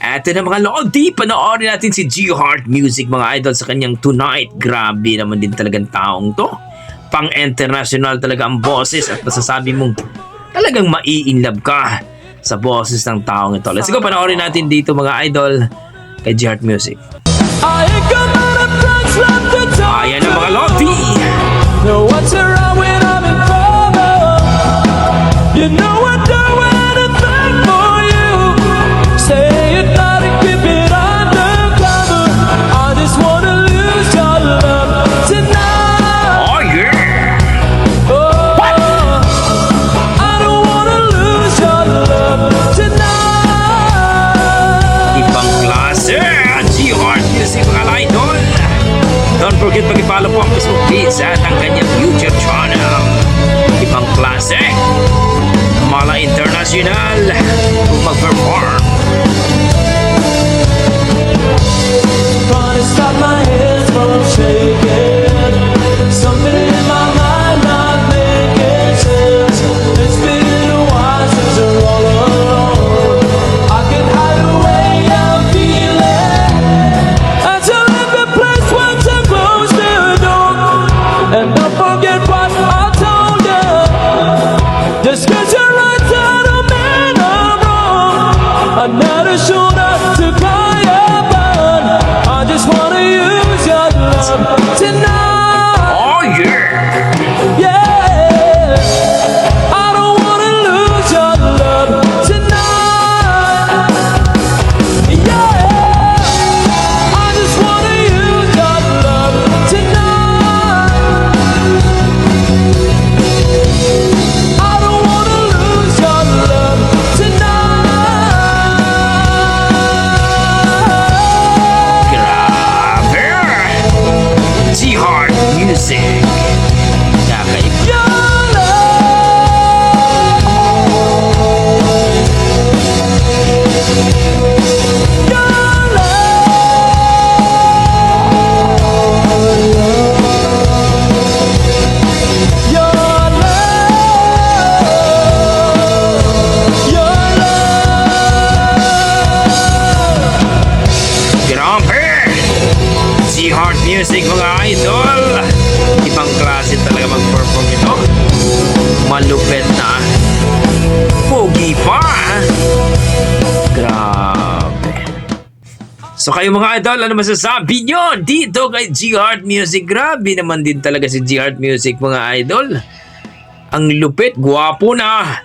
Eto na mga lodi, panoorin natin si G Heart Music mga idol sa kanyang Tonight. Grabe naman din talagang taong to. Pang-international talaga ang boses at masasabi mong talagang mai-inlove ka sa boses ng taong ito. Let's go, panoorin natin dito mga idol kay G Heart Music. Ayan na mga lodi. No, what's around when I'm in trouble? You know I'd do anything for you. Say it loud and keep it undercover. I just wanna lose your love tonight. Oh yeah! Oh, I don't wanna lose your love tonight. Ibang klase, G Heart Music mga idol. Don't forget mag-follow po ang Facebook page at ang kanyang YouTube channel. Ibang klase, mala international kung mag-perform. Trying to stop my hands from shaking. Something in my mind not making sense. It's been a while since you're all alone. I can hide away I'm feeling until every place when to close the door. And don't forget what I told you. Just 'cause you're right, that don't mean I'm wrong. I'm not a shoulder to cry upon. I just wanna use your love tonight. Oh yeah! Yeah, I don't wanna lose your love tonight. Yeah, I just wanna use your love tonight. I don't wanna lose your love tonight. Grabe! G Heart Music. Kakaiba. Your Grabe! G Heart Music mga idol. Ibang klase talaga mag-perform ito. Malupet na. Pogi pa. Grabe. So kayo mga idol, ano masasabi nyo dito kay G Heart Music? Grabe naman din talaga si G Heart Music mga idol. Ang lupit, gwapo na.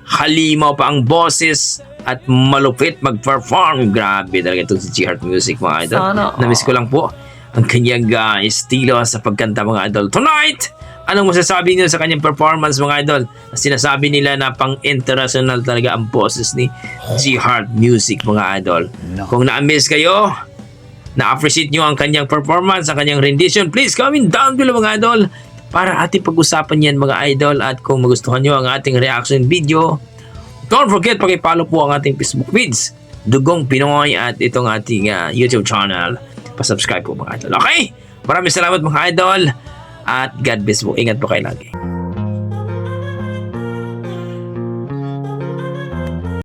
Halimaw pa ang boses at malupit mag-perform. Grabe talaga itong si G Heart Music mga idol. Sana all. Namiss ko lang po ang kanyang estilo sa pagkanta mga idol. Tonight, anong masasabi niyo sa kanyang performance mga idol? Sinasabi nila na pang-international talaga ang boses ni G Heart Music mga idol. Kung na-miss kayo, na-appreciate nyo ang kanyang performance, ang kanyang rendition, please comment down below mga idol para ating pag-usapan yan mga idol. At kung magustuhan nyo ang ating reaction video, don't forget paki-follow po ang ating Facebook page, Dugong Pinoy, at itong ating YouTube channel. Pa-subscribe po mga idol. Okay? Maraming salamat mga idol at God bless po. Ingat po kayo lagi.